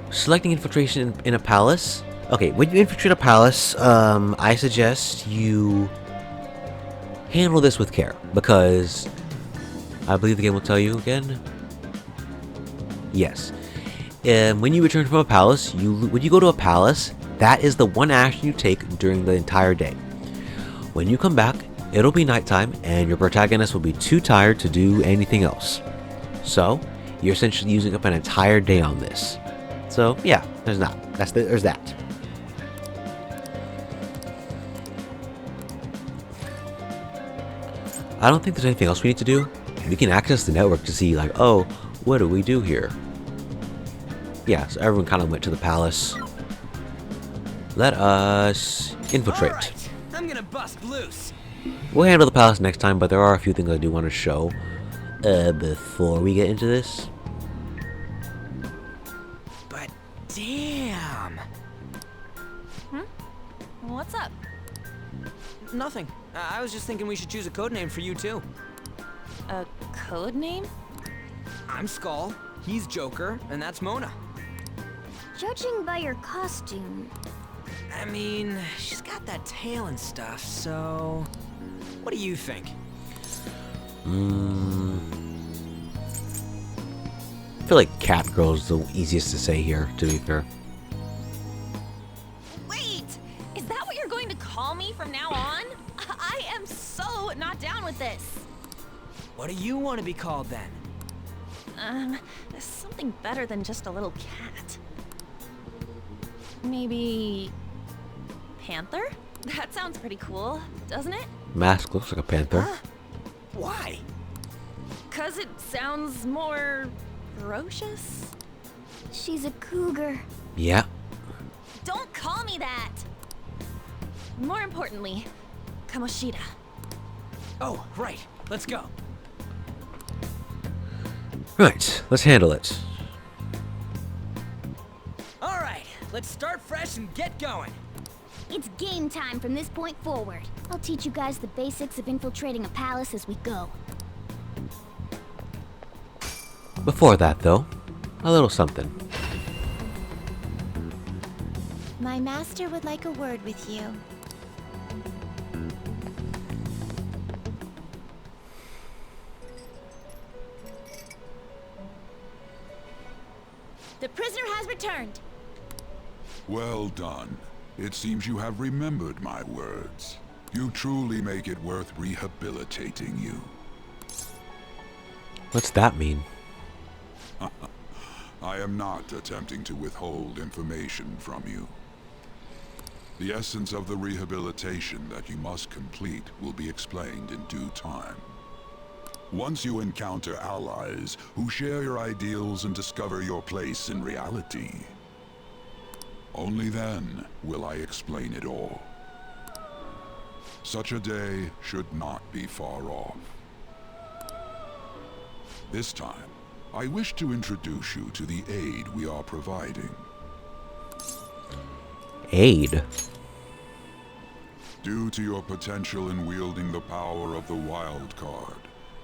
Selecting infiltration in a palace. Okay, when you infiltrate a palace, I suggest you handle this with care, because I believe the game will tell you again. Yes. When you return from a palace, when you go to a palace, that is the one action you take during the entire day. When you come back, it'll be nighttime, and your protagonist will be too tired to do anything else. So, you're essentially using up an entire day on this. So, yeah, there's that. There's that. I don't think there's anything else we need to do. We can access the network to see, like, oh, what do we do here? Yeah, so everyone kind of went to the palace. Let us infiltrate. Alright, I'm gonna bust loose. We'll handle the palace next time, but there are a few things I do want to show before we get into this. But damn. What's up? Nothing. I was just thinking we should choose a code name for you too. A code name? I'm Skull, he's Joker, and that's Mona. Judging by your costume, I mean, she's got that tail and stuff, so... What do you think? I feel like Catgirl is the easiest to say here, to be fair. Wait! Is that what you're going to call me from now on? I am so not down with this. What do you want to be called then? Something better than just a little cat. Maybe... Panther? That sounds pretty cool, doesn't it? Mask looks like a panther. Why? 'Cause it sounds more... ferocious? she's a cougar. Yeah. Don't call me that! More importantly, Kamoshida. Oh, right. Let's go. Right, let's handle it. Alright, let's start fresh and get going. It's game time from this point forward. I'll teach you guys the basics of infiltrating a palace as we go. Before that, though, a little something. My master would like a word with you. The prisoner has returned. Well done. It seems you have remembered my words. You truly make it worth rehabilitating you. What's that mean? I am not attempting to withhold information from you. The essence of the rehabilitation that you must complete will be explained in due time. Once you encounter allies who share your ideals and discover your place in reality, only then will I explain it all. Such a day should not be far off. This time, I wish to introduce you to the aid we are providing. Aid? Due to your potential in wielding the power of the wild card,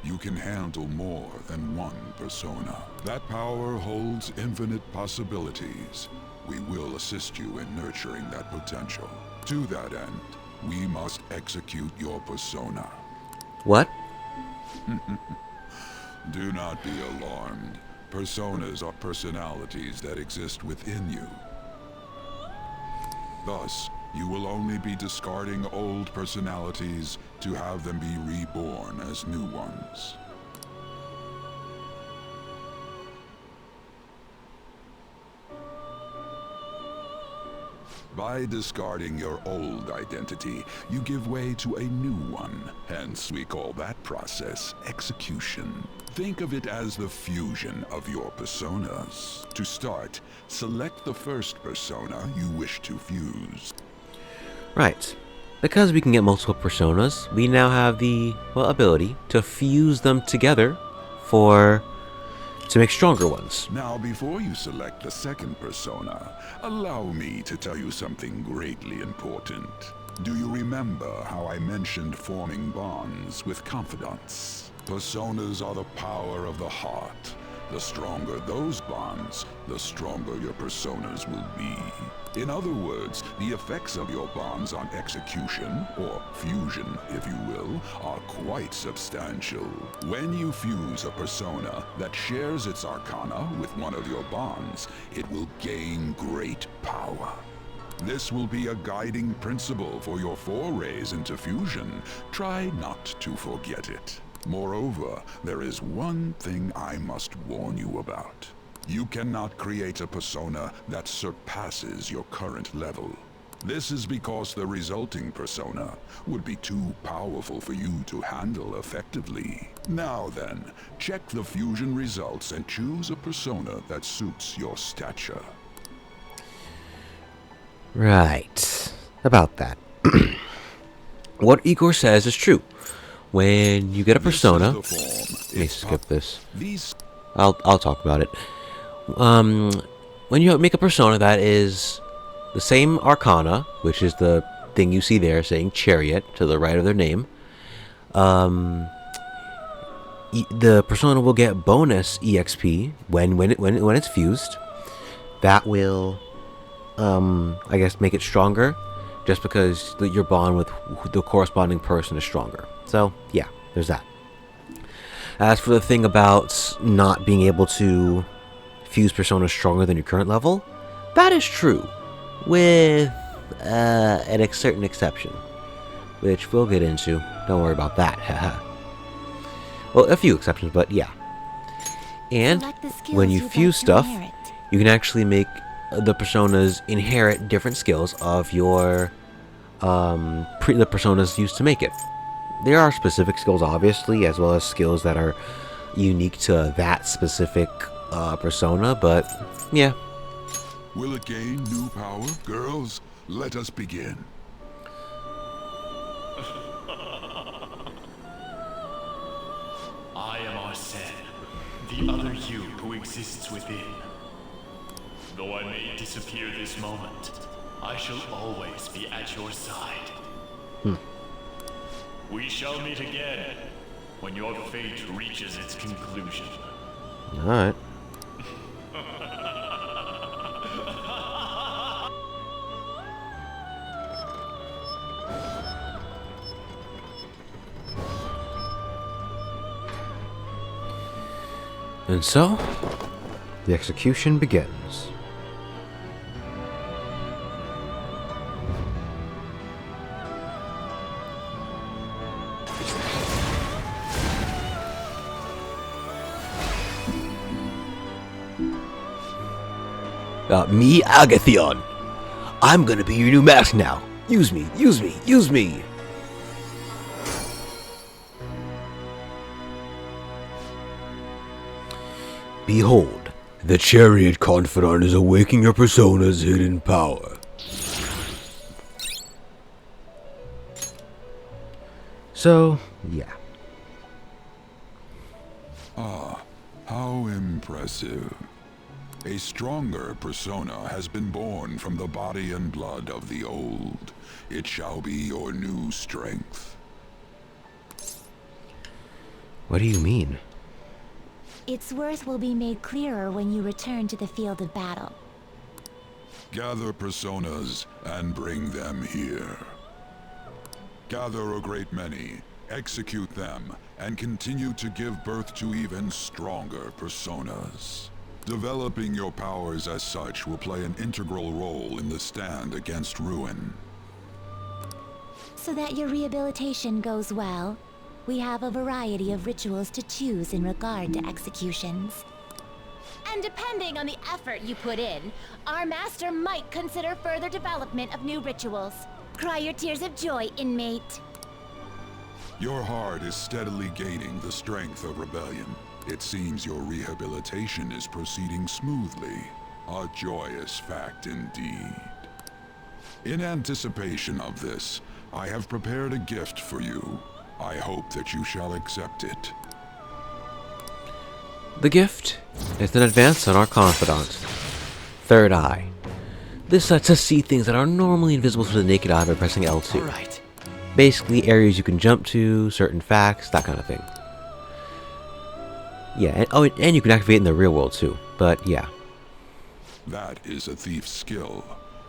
you can handle more than one persona. That power holds infinite possibilities. We will assist you in nurturing that potential. To that end, we must execute your persona. What? Do not be alarmed. Personas are personalities that exist within you. Thus, you will only be discarding old personalities to have them be reborn as new ones. By discarding your old identity, you give way to a new one. Hence, we call that process execution. Think of it as the fusion of your personas. To start, select the first persona you wish to fuse. Right. Because we can get multiple personas, we now have the, well, ability to fuse them together to make stronger ones. Now, before you select the second persona, allow me to tell you something greatly important. Do you remember how I mentioned forming bonds with confidants? Personas are the power of the heart. The stronger those bonds, the stronger your personas will be. In other words, the effects of your bonds on execution, or fusion, if you will, are quite substantial. When you fuse a persona that shares its arcana with one of your bonds, it will gain great power. This will be a guiding principle for your forays into fusion. Try not to forget it. Moreover, there is one thing I must warn you about. You cannot create a persona that surpasses your current level. This is because the resulting persona would be too powerful for you to handle effectively. Now then, check the fusion results and choose a persona that suits your stature. Right. About that. What Igor says is true. When you get a persona, let me skip this. I'll talk about it. When you make a persona that is the same arcana, which is the thing you see there saying chariot to the right of their name, the persona will get bonus EXP when it's fused. That will, I guess, make it stronger, just because your bond with the corresponding person is stronger. So, yeah, there's that. As for the thing about not being able to fuse personas stronger than your current level, that is true, with a certain exception, which we'll get into. Don't worry about that. Well, a few exceptions, but yeah. And when you fuse stuff, you can actually make the personas inherit different skills of your the personas used to make it. There are specific skills, obviously, as well as skills that are unique to that specific persona, but yeah. Will it gain new power? Girls, let us begin. I am Arsene, the other you who exists within. Though I may disappear this moment, I shall always be at your side. We shall meet again when your fate reaches its conclusion. Alright. And so, the execution begins. Me, Agathion. I'm gonna be your new mask now. Use me, use me, use me. Behold, the Chariot Confidant is awaking your persona's hidden power. So, yeah. Ah, how impressive. A stronger persona has been born from the body and blood of the old. It shall be your new strength. What do you mean? Its worth will be made clearer when you return to the field of battle. Gather personas and bring them here. Gather a great many, execute them, and continue to give birth to even stronger personas. Developing your powers as such will play an integral role in the stand against ruin. So that your rehabilitation goes well, we have a variety of rituals to choose in regard to executions. And depending on the effort you put in, our master might consider further development of new rituals. Cry your tears of joy, inmate. Your heart is steadily gaining the strength of rebellion. It seems your rehabilitation is proceeding smoothly. A joyous fact indeed. In anticipation of this, I have prepared a gift for you. I hope that you shall accept it. The gift is an advance on our confidant, Third Eye. This lets us see things that are normally invisible to the naked eye by pressing L2. All right. Basically, areas you can jump to, certain facts, that kind of thing. Yeah, and, oh, and you can activate it in the real world too. But yeah. That is a thief's skill,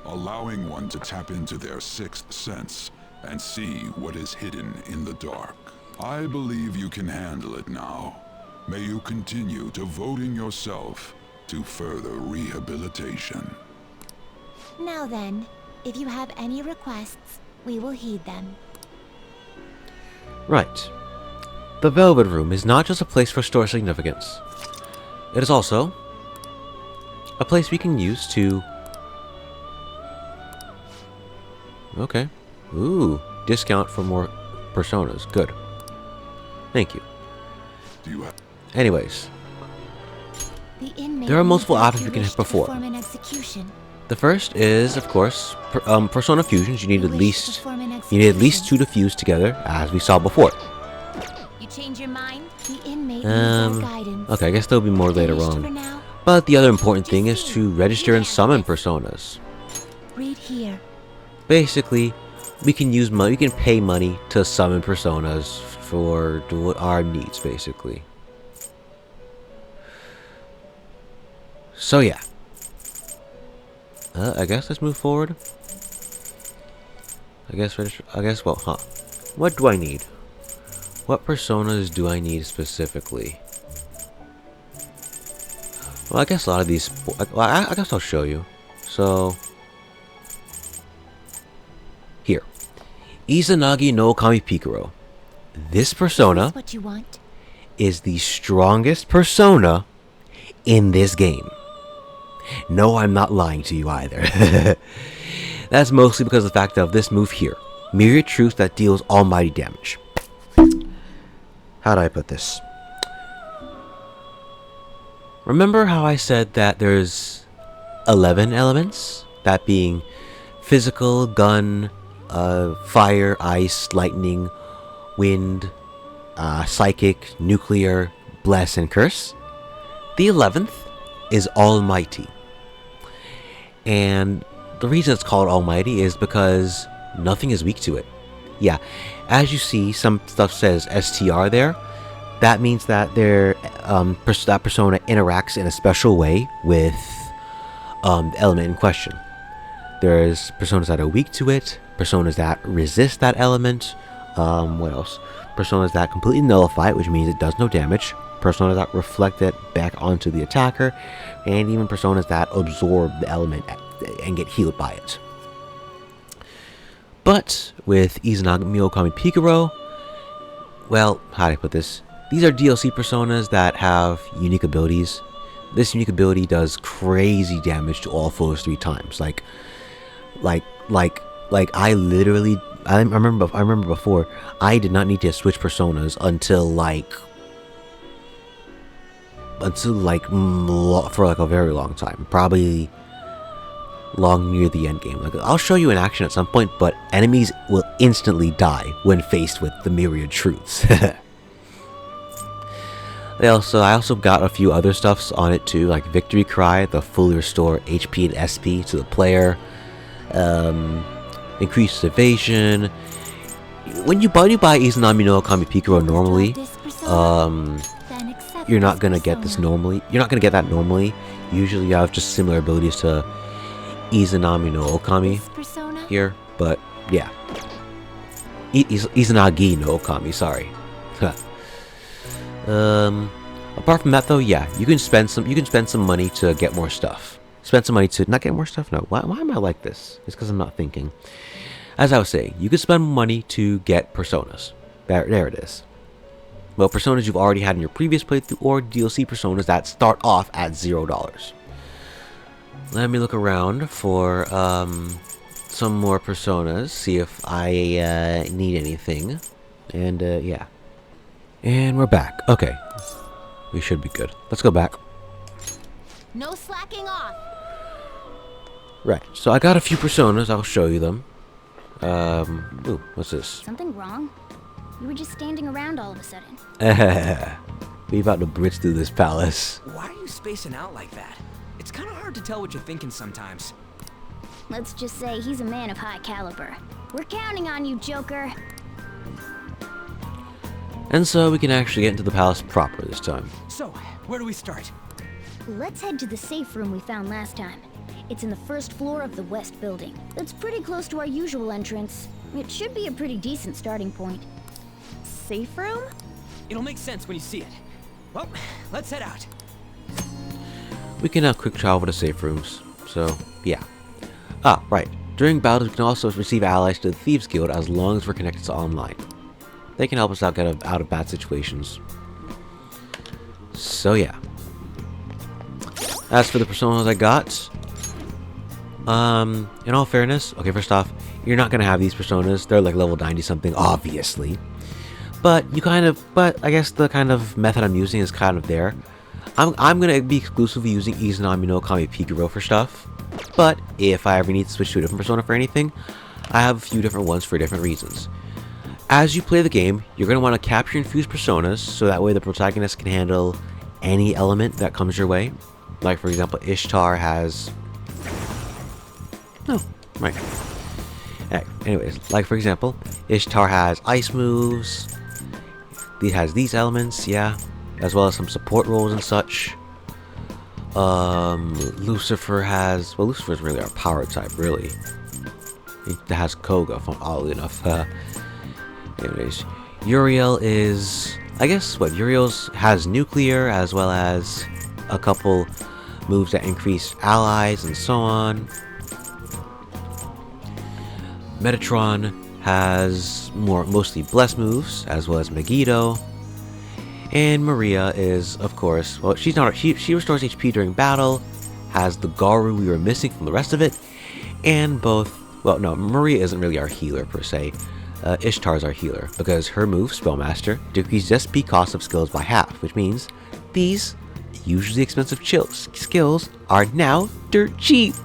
allowing one to tap into their sixth sense and see what is hidden in the dark. I believe you can handle it now. May you continue devoting yourself to further rehabilitation. Now then, if you have any requests, we will heed them. Right. The Velvet Room is not just a place for store significance. It is also a place we can use to... Okay. Ooh, discount for more personas. Good. Thank you. Do you have... Anyways, The inmate there are multiple needs options we can wish to perform. perform an execution. The first is, of course, persona fusions. You need at You wish to least perform an two to fuse together, as we saw before. You change your mind? The inmate needs our guidance. Okay, I guess there'll be more later Finished for on. now? But the other important thing is to register and summon personas. Read here. Basically, we can use money. We can pay money to summon personas for our needs, basically. So yeah. I guess let's move forward. I guess register. Well, huh? What do I need? What personas do I need specifically? Well, I guess a lot of these... Well, I guess I'll show you. So... Here. Izanagi no Kami Pikaro. This persona What you want? is the strongest persona in this game. No, I'm not lying to you either. That's mostly because of the fact of this move here. Myriad Truth that deals almighty damage. How do I put this? Remember how I said that there's 11 elements? That being physical, gun, fire, ice, lightning, wind, psychic, nuclear, bless, and curse? The 11th is Almighty. And the reason it's called Almighty is because nothing is weak to it. Yeah, as you see, some stuff says STR there. That means that that persona interacts in a special way with the element in question. There's personas that are weak to it, personas that resist that element. What else? Personas that completely nullify it, which means it does no damage. Personas that reflect it back onto the attacker, and even personas that absorb the element and get healed by it. But with Izanagi no Kami Pikaro, well, how do I put this? These are DLC personas that have unique abilities. This unique ability does crazy damage to all foes 3 times. Like I literally, I remember before, I did not need to switch personas until for a very long time, probably long near the end game. Like, I'll show you in action at some point, but enemies will instantly die when faced with the myriad truths. I also got a few other stuffs on it too, like Victory Cry, the fully restore HP and SP to the player, increased evasion. When you buy Izanami no Kami Pikaro normally, you're not gonna get this normally. You're not gonna get that normally. Usually, you have just similar abilities to Izanami no Okami here, but yeah, Izanagi no Okami. Sorry. Apart from that, though, yeah, you can spend some money to get more stuff. Spend some money to not get more stuff. No, why am I like this? It's because I'm not thinking. As I was saying, you can spend money to get personas. There it is. Well, personas you've already had in your previous playthrough, or DLC personas that start off at $0. Let me look around for some more personas, see if I need anything. And yeah. And we're back. Okay. We should be good. Let's go back. No slacking off. Right. So I got a few personas. I'll show you them. Ooh, what's this? Something wrong? You were just standing around all of a sudden. We about to bridge through this palace. Why are you spacing out like that? It's kind of hard to tell what you're thinking sometimes. Let's just say he's a man of high caliber. We're counting on you, Joker. And so we can actually get into the palace proper this time. So, where do we start? Let's head to the safe room we found last time. It's in the first floor of the west building. It's pretty close to our usual entrance. It should be a pretty decent starting point. Safe room? It'll make sense when you see it. Well, let's head out. We can quick travel to safe rooms. So, yeah. Ah, right. During battles, we can also receive allies to the Thieves Guild as long as we're connected to online. They can help us out out of bad situations. So, yeah. As for the personas I got, in all fairness, okay, first off, you're not gonna have these personas. They're like level 90 something, obviously. But I guess the kind of method I'm using is kind of there. I'm gonna be exclusively using Izanami no Kami Piguro for stuff. But if I ever need to switch to a different persona for anything, I have a few different ones for different reasons. As you play the game, you're going to want to capture and fuse personas, so that way the protagonist can handle any element that comes your way. Like, for example, Ishtar has... Oh, right. Anyways, like, for example, Ishtar has ice moves. He has these elements, yeah. As well as some support roles and such. Lucifer has... Well, Lucifer's really our power type, really. It has Koga, oddly enough. Anyways, Uriel is... I guess, Uriel's has nuclear, as well as a couple moves that increase allies and so on. Metatron has mostly bless moves, as well as Megiddo. And Maria is, of course, well, she restores HP during battle, has the Garu we were missing from the rest of it, and both, well, no, Maria isn't really our healer per se. Ishtar's our healer, because her move, Spellmaster, decreases SP cost of skills by half, which means these usually expensive skills are now dirt cheap.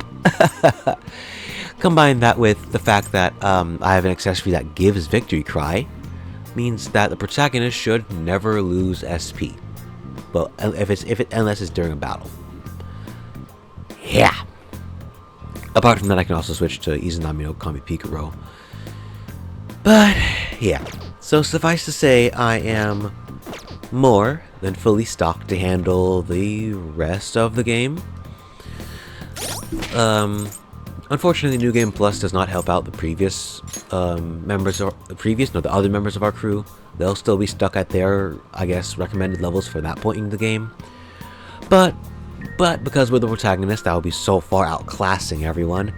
Combine that with the fact that I have an accessory that gives Victory Cry, means that the protagonist should never lose SP. Well, unless it's during a battle. Yeah. Apart from that, I can also switch to Izanami no Kami Piguro. But yeah. So suffice to say, I am more than fully stocked to handle the rest of the game. Unfortunately, New Game Plus does not help out the previous the other members of our crew. They'll still be stuck at their, I guess, recommended levels for that point in the game. But because we're the protagonist, that will be so far outclassing everyone.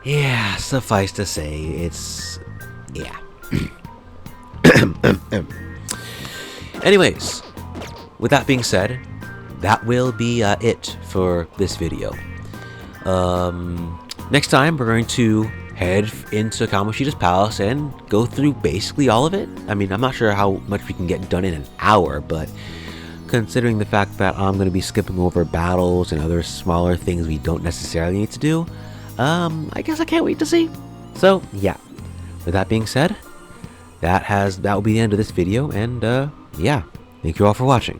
Yeah, suffice to say, it's... yeah. Anyways, with that being said, that will be it for this video. Next time, we're going to head into Kamoshida's palace and go through basically all of it. I mean, I'm not sure how much we can get done in an hour, but considering the fact that I'm going to be skipping over battles and other smaller things we don't necessarily need to do, I guess I can't wait to see. So, yeah. With that being said, that will be the end of this video, and, yeah. Thank you all for watching.